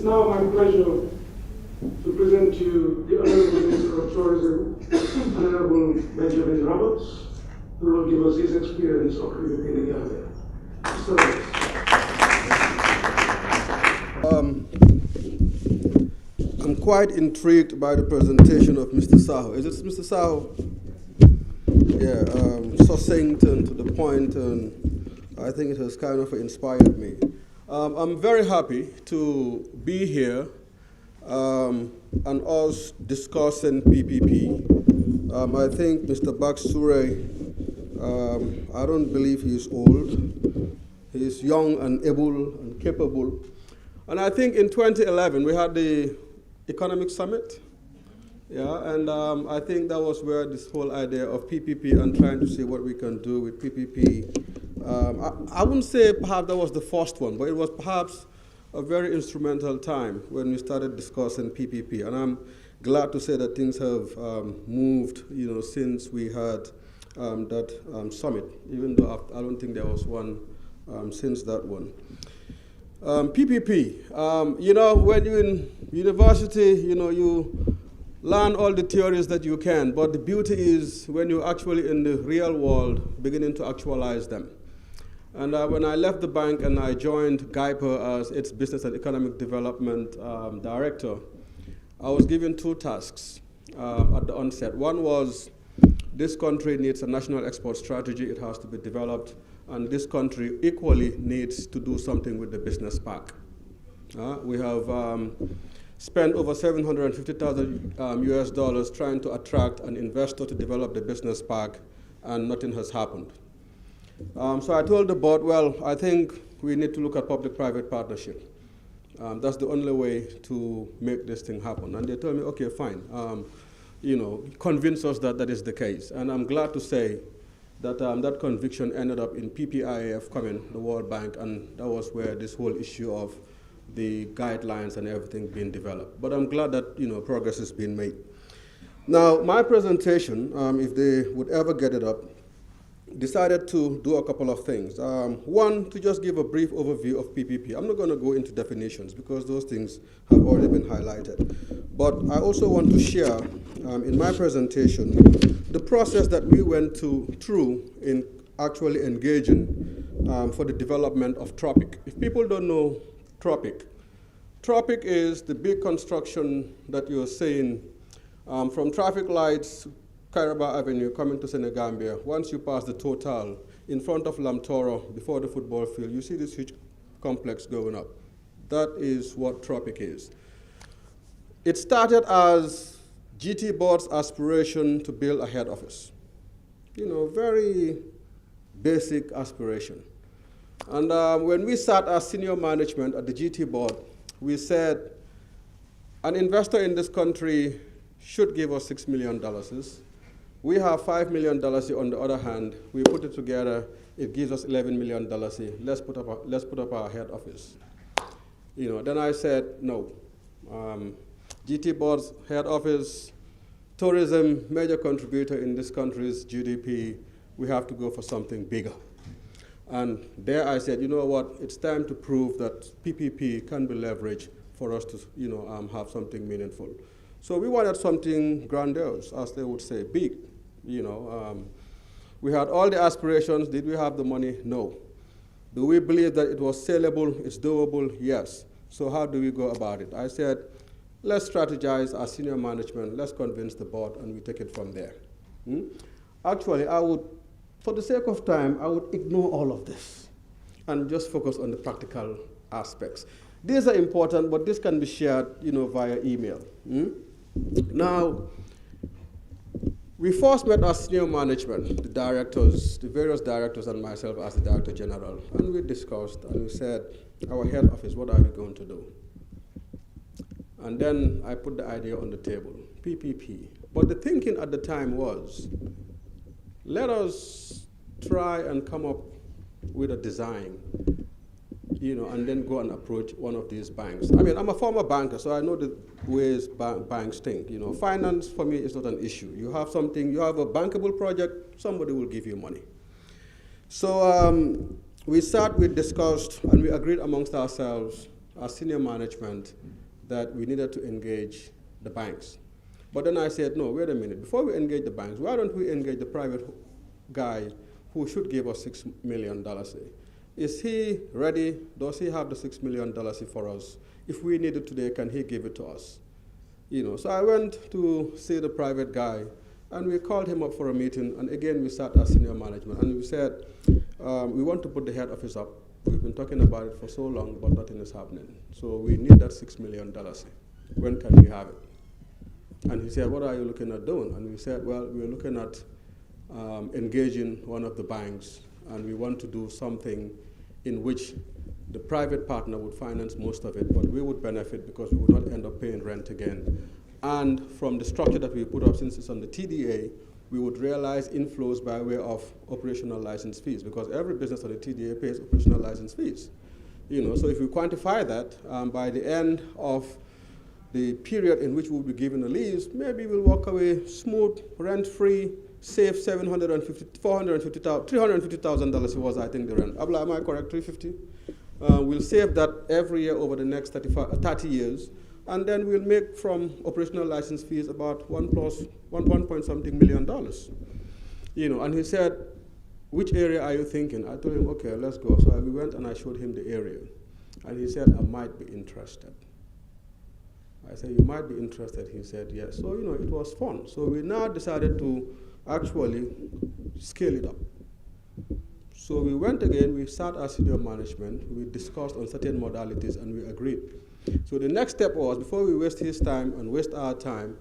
It's now my pleasure to present to you the Honorable Minister of Tourism, Honorable Benjamin Roberts, who will give us his experience of living in the Gambia. Mr. Roberts. I'm quite intrigued by the presentation of Mr. Saho. Is it Mr. Saho? Yeah, succinct and to the point, and I think it has kind of inspired me. I'm very happy to be here and us discussing PPP. I think Mr. Baksure, I don't believe he's old. He's young and able and capable. And I think in 2011, we had the Economic Summit. Yeah, and I think that was where this whole idea of PPP and trying to see what we can do with PPP. I wouldn't say perhaps that was the first one, but it was perhaps a very instrumental time when we started discussing PPP. And I'm glad to say that things have moved, since we had that summit, even though I don't think there was one since that one. PPP, when you're in university, you learn all the theories that you can, but the beauty is when you're actually in the real world, beginning to actualize them. And when I left the bank and I joined GIPER as its Business and Economic Development Director, I was given two tasks at the onset. One was this country needs a national export strategy. It has to be developed. And this country equally needs to do something with the business park. We have spent over $750,000 US dollars trying to attract an investor to develop the business park, and nothing has happened. So I told the board, well, I think we need to look at public-private partnership. That's the only way to make this thing happen. And they told me, okay, fine. Convince us that that is the case. And I'm glad to say that that conviction ended up in PPIAF coming, the World Bank, and that was where this whole issue of the guidelines and everything being developed. But I'm glad that progress has been made. Now, my presentation, if they would ever get it up, decided to do a couple of things. One, to just give a brief overview of PPP. I'm not going to go into definitions because those things have already been highlighted. But I also want to share in my presentation the process that we went through in actually engaging for the development of Tropic. If people don't know Tropic is the big construction that you're seeing from traffic lights, Kairaba Avenue coming to Senegambia. Once you pass the Total in front of Lamtoro before the football field, you see this huge complex going up. That is what Tropic is. It started as GT Board's aspiration to build a head office. Very basic aspiration. And when we sat as senior management at the GT Board, we said an investor in this country should give us $6 million. We have $5 million on the other hand. We put it together, it gives us $11 million. Let's put up our head office. Then I said, no. GT Board's head office, tourism, major contributor in this country's GDP, we have to go for something bigger. And there I said, you know what, it's time to prove that PPP can be leveraged for us to have something meaningful. So we wanted something grandiose, as they would say, big. We had all the aspirations. Did we have the money? No. Do we believe that it was saleable, it's doable? Yes. So how do we go about it? I said, let's strategize as senior management, let's convince the board, and we take it from there. Actually, for the sake of time, I would ignore all of this and just focus on the practical aspects. These are important, but this can be shared via email. Now, we first met as senior management, the directors, the various directors and myself as the Director General, and we discussed and we said, our head office, what are we going to do? And then I put the idea on the table, PPP. But the thinking at the time was, let us try and come up with a design, and then go and approach one of these banks. I mean, I'm a former banker, so I know the ways banks think. Finance for me is not an issue. You have something, you have a bankable project, somebody will give you money. So we discussed, and we agreed amongst ourselves as senior management, that we needed to engage the banks. But then I said, no, wait a minute. Before we engage the banks, why don't we engage the private guy who should give us $6 million? Is he ready? Does he have the $6 million for us? If we need it today, can he give it to us? So I went to see the private guy, and we called him up for a meeting, and again we sat as senior management, and we said, we want to put the head office up. We've been talking about it for so long, but nothing is happening. So we need that $6 million. When can we have it? And he said, what are you looking at doing? And we said, well, we're looking at engaging one of the banks, and we want to do something in which the private partner would finance most of it, but we would benefit because we would not end up paying rent again. And from the structure that we put up, since it's on the TDA, we would realize inflows by way of operational license fees, because every business on the TDA pays operational license fees. So if we quantify that, by the end of the period in which we'll be given a lease, maybe we'll walk away smooth, rent-free, save $350,000 was, I think, the rent. Abla, am I correct, 350? We'll save that every year over the next 30 years, and then we'll make from operational license fees about $1 point something million. And he said, which area are you thinking? I told him, okay, let's go. So we went and I showed him the area. And he said, I might be interested. I said, you might be interested. He said, yes. So, it was fun. So we now decided to actually scale it up. So we went again, we sat as senior management, we discussed on certain modalities, and we agreed. So the next step was, before we waste his time and waste our time,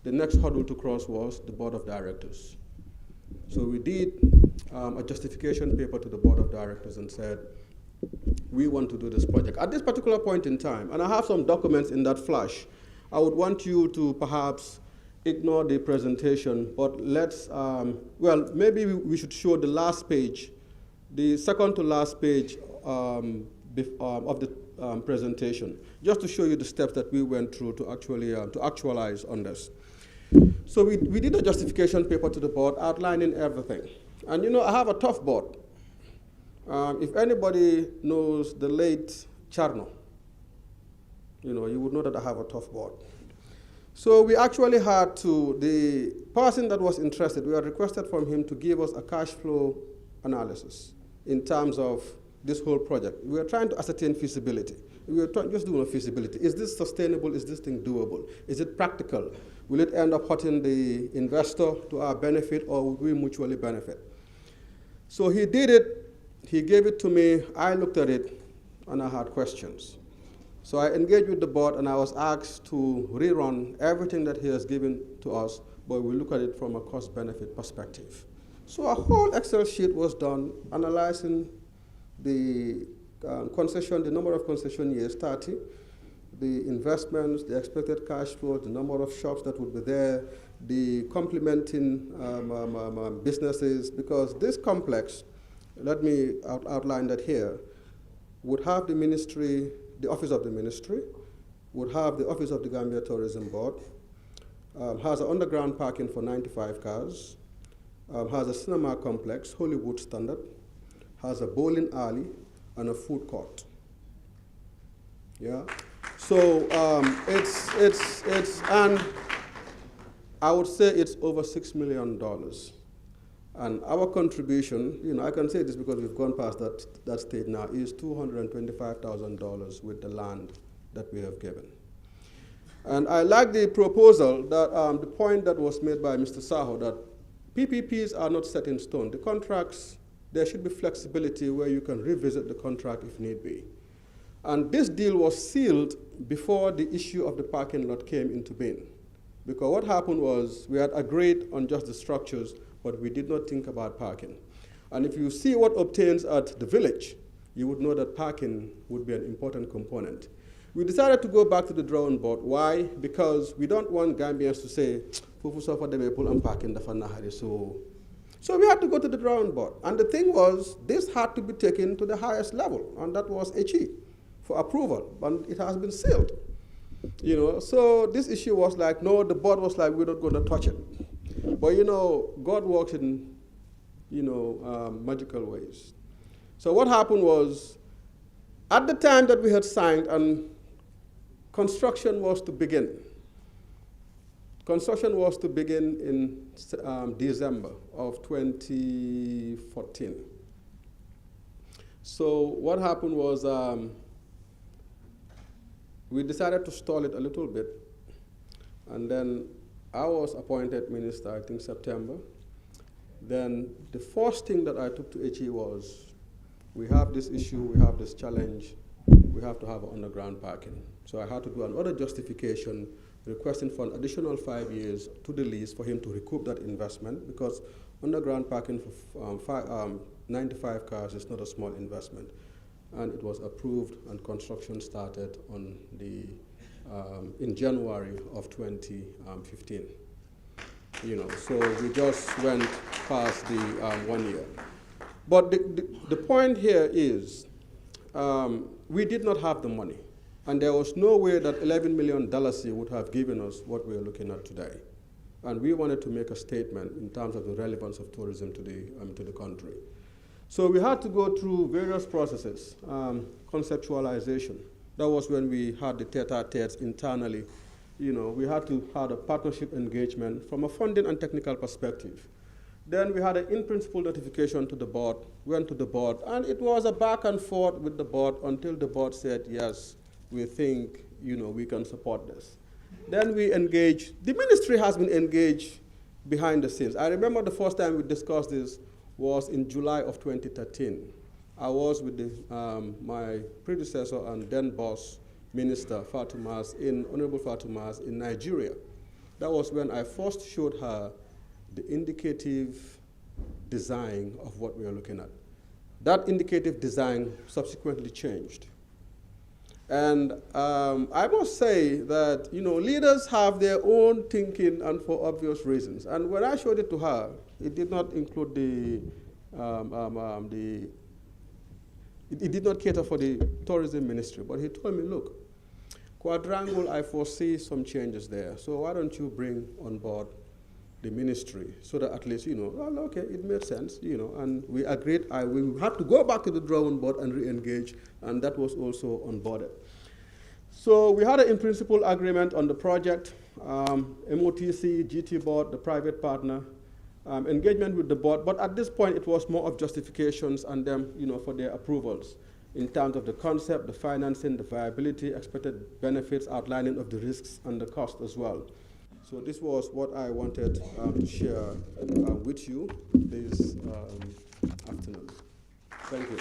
the next hurdle to cross was the board of directors. So we did a justification paper to the board of directors and said, we want to do this project. At this particular point in time, and I have some documents in that flash, I would want you to perhaps ignore the presentation, but let's, maybe we should show the last page, the second to last page of the presentation, just to show you the steps that we went through to actually to actualize on this. So we did a justification paper to the board outlining everything. And I have a tough board. If anybody knows the late Charno, you would know that I have a tough board. So we actually had to, the person that was interested, we had requested from him to give us a cash flow analysis in terms of this whole project. We were trying to ascertain feasibility. We were just doing a feasibility. Is this sustainable? Is this thing doable? Is it practical? Will it end up hurting the investor to our benefit, or would we mutually benefit? So he did it. He gave it to me. I looked at it, and I had questions. So I engaged with the board, and I was asked to rerun everything that he has given to us, but we look at it from a cost-benefit perspective. So a whole Excel sheet was done analyzing the concession, the number of concession years, 30, the investments, the expected cash flow, the number of shops that would be there, the complementing businesses, because this complex, let me outline that here, would have the ministry, the office of the ministry, would have the office of the Gambia Tourism Board, has an underground parking for 95 cars, has a cinema complex, Hollywood standard, has a bowling alley, and a food court. Yeah. So and I would say it's over $6 million. And our contribution, I can say this because we've gone past that stage now, is $225,000 with the land that we have given. And I like the proposal that the point that was made by Mr. Saho, that PPPs are not set in stone. The contracts, there should be flexibility where you can revisit the contract if need be. And this deal was sealed before the issue of the parking lot came into being. Because what happened was we had agreed on just the structures, but we did not think about parking. And if you see what obtains at the village, you would know that parking would be an important component. We decided to go back to the drawing board. Why? Because we don't want Gambians to say, Fufu Sofa de Bepul and parking the Fanahari. So we had to go to the drawing board. And the thing was, this had to be taken to the highest level, and that was HE for approval, and it has been sealed. So this issue was like, no, the board was like, we're not going to touch it. But God works in, magical ways. So what happened was, At the time that we had signed and construction was to begin, construction was to begin in December of 2014. So what happened was we decided to stall it a little bit, and then I was appointed minister, I think September. Then the first thing that I took to HE was, we have this issue, we have this challenge, we have to have underground parking. So I had to do another justification requesting for an additional 5 years to the lease for him to recoup that investment, because underground parking for 95 cars is not a small investment. And it was approved and construction started on the, in January of 2015. So we just went past the 1 year. But the point here is, we did not have the money. And there was no way that $11 million would have given us what we are looking at today. And we wanted to make a statement in terms of the relevance of tourism to the country. So we had to go through various processes, conceptualization. That was when we had the tete-a-tetes internally. We had to have a partnership engagement from a funding and technical perspective. Then we had an in-principle notification to the board, went to the board, and it was a back and forth with the board until the board said, yes, we think we can support this. Then we engaged. The ministry has been engaged behind the scenes. I remember the first time we discussed this was in July of 2013. I was with my predecessor and then boss, Minister Honorable Fatou Mas in Nigeria. That was when I first showed her the indicative design of what we are looking at. That indicative design subsequently changed. And I must say that leaders have their own thinking, and for obvious reasons. And when I showed it to her, it did not include it did not cater for the tourism ministry. But he told me, look, Quadrangle, I foresee some changes there. So why don't you bring on board the ministry so that at least, well, okay, it made sense, and we agreed we had to go back to the drawing board and re-engage, and that was also onboarded. So we had an in-principle agreement on the project, MOTC, GT board, the private partner, engagement with the board, but at this point it was more of justifications and them, for their approvals in terms of the concept, the financing, the viability, expected benefits, outlining of the risks and the cost as well. So this was what I wanted to share with you this afternoon. Thank you.